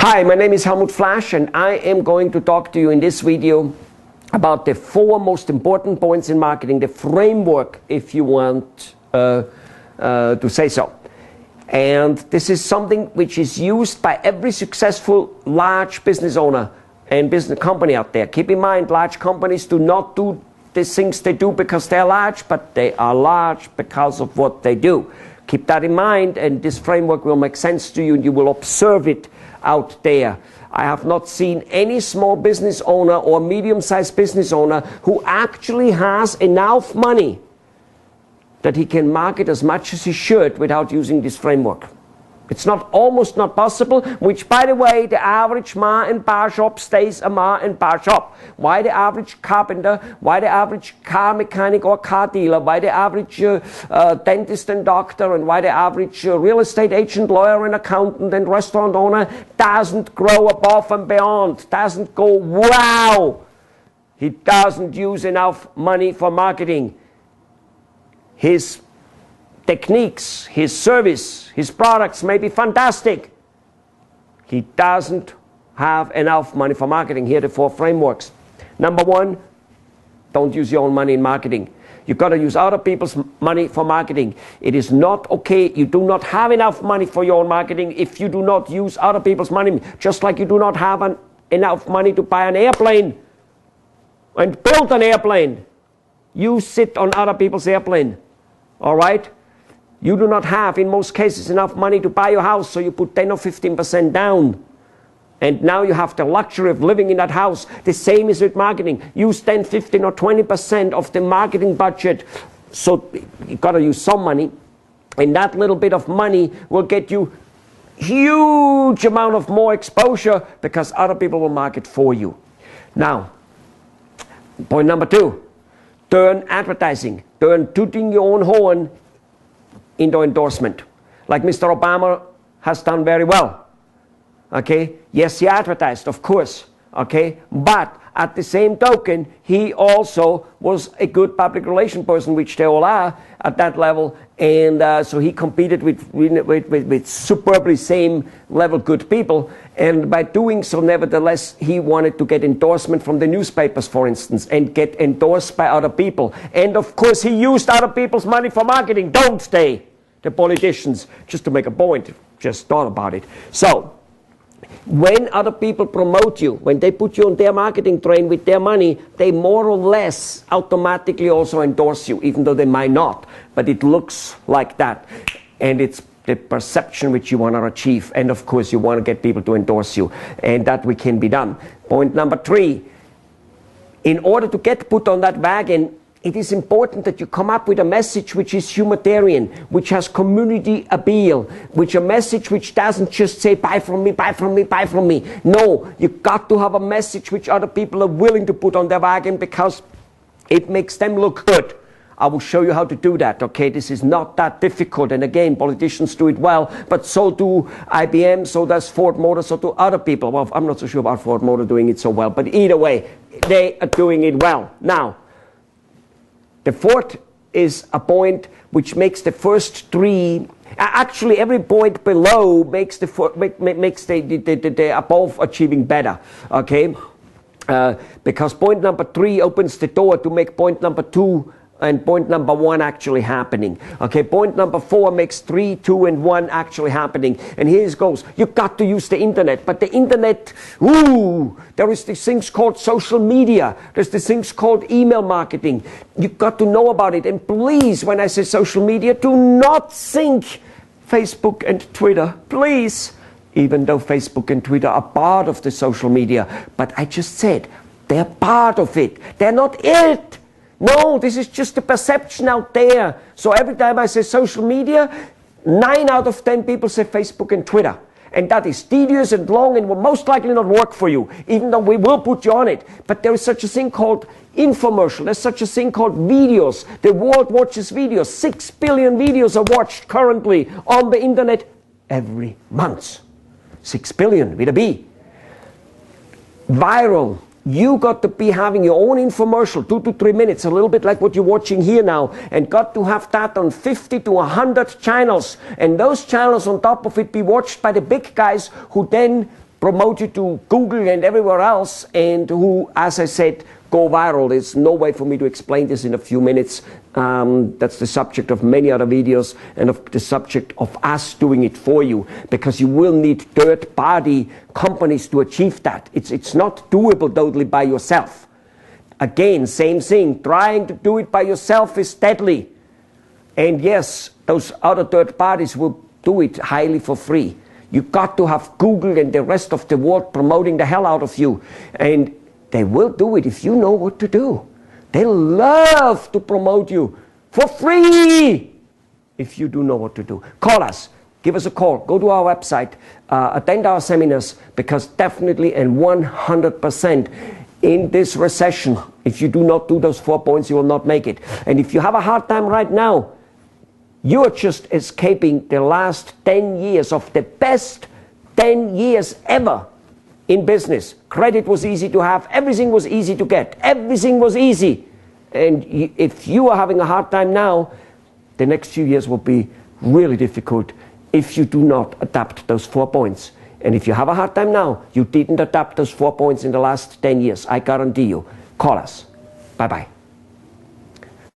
Hi, my name is Helmut Flasch, and I am going to talk to you in this video about the 4 most important points in marketing, the framework, if you want to say so. And this is something which is used by every successful large business owner and business company out there. Keep in mind, large companies do not do the things they do because they're large, but they are large because of what they do. Keep that in mind, and this framework will make sense to you, and you will observe it out there. I have not seen any small business owner or medium-sized business owner who actually has enough money that he can market as much as he should without using this framework. It's almost not possible, which, by the way, the average ma and bar shop stays a ma and bar shop. Why the average carpenter, why the average car mechanic or car dealer, why the average dentist and doctor, and why the average real estate agent, lawyer and accountant and restaurant owner doesn't grow above and beyond, doesn't go wow. He doesn't use enough money for marketing. His techniques, his service, his products may be fantastic. He doesn't have enough money for marketing. Here are the 4 frameworks. Number 1, don't use your own money in marketing. You've got to use other people's money for marketing. It is not okay. You do not have enough money for your own marketing if you do not use other people's money. Just like you do not have enough money to buy an airplane and build an airplane. You sit on other people's airplane. All right? You do not have, in most cases, enough money to buy your house, so you put 10 or 15% down. And now you have the luxury of living in that house. The same is with marketing. Use 10, 15, or 20% of the marketing budget. So you got to use some money. And that little bit of money will get you huge amount of more exposure because other people will market for you. Now, point number 2. Turn advertising. Turn tooting your own horn into endorsement, like Mr. Obama has done very well. Okay, yes, he advertised, of course, okay, but at the same token, he also was a good public relation person, which they all are at that level, and so he competed with superbly same level good people, and by doing so, nevertheless, he wanted to get endorsement from the newspapers, for instance, and get endorsed by other people. And of course, he used other people's money for marketing, don't they? The politicians, just to make a point, just thought about it. So, when other people promote you, when they put you on their marketing train with their money, they more or less automatically also endorse you, even though they might not. But it looks like that. And it's the perception which you want to achieve. And of course, you want to get people to endorse you. And that can be done. Point number 3. In order to get put on that wagon, it is important that you come up with a message which is humanitarian, which has community appeal, which a message which doesn't just say, buy from me, buy from me, buy from me. No, you got to have a message which other people are willing to put on their wagon because it makes them look good. I will show you how to do that, okay? This is not that difficult. And again, politicians do it well, but so do IBM, so does Ford Motor, so do other people. Well, I'm not so sure about Ford Motor doing it so well, but either way, they are doing it well. Now, the 4th is a point which makes the first 3. Actually, every point below makes the above achieving better. Okay, because point number 3 opens the door to make point number 2 and point number 1 actually happening. Okay, point number 4 makes 3, 2, and 1 actually happening. And here it goes. You got to use the internet, but the internet, there is these things called social media. There's these things called email marketing. You got to know about it. And please, when I say social media, do not think Facebook and Twitter. Please, even though Facebook and Twitter are part of the social media, but I just said they're part of it. They're not it. No, this is just the perception out there. So every time I say social media, 9 out of 10 people say Facebook and Twitter. And that is tedious and long and will most likely not work for you, even though we will put you on it. But there is such a thing called infomercial. There's such a thing called videos. The world watches videos. 6 billion videos are watched currently on the internet every month. 6 billion with a B. Viral. You got to be having your own infomercial, 2 to 3 minutes, a little bit like what you're watching here now, and got to have that on 50 to 100 channels. And those channels on top of it be watched by the big guys who then promote you to Google and everywhere else, and who, as I said, go viral. There's no way for me to explain this in a few minutes. That's the subject of many other videos, and of the subject of us doing it for you, because you will need third-party companies to achieve that. It's not doable totally by yourself. Again, same thing, trying to do it by yourself is deadly. And yes, those other third parties will do it highly for free. You got to have Google and the rest of the world promoting the hell out of you. And they will do it if you know what to do. They love to promote you for free if you do know what to do. Call us. Give us a call. Go to our website. Attend our seminars, because definitely and 100% in this recession, if you do not do those 4 points, you will not make it. And if you have a hard time right now, you are just escaping the last 10 years of the best 10 years ever in business. Credit was easy to have. Everything was easy to get. Everything was easy. And if you are having a hard time now, the next few years will be really difficult if you do not adapt those 4 points. And if you have a hard time now, you didn't adapt those 4 points in the last 10 years. I guarantee you. Call us. Bye-bye.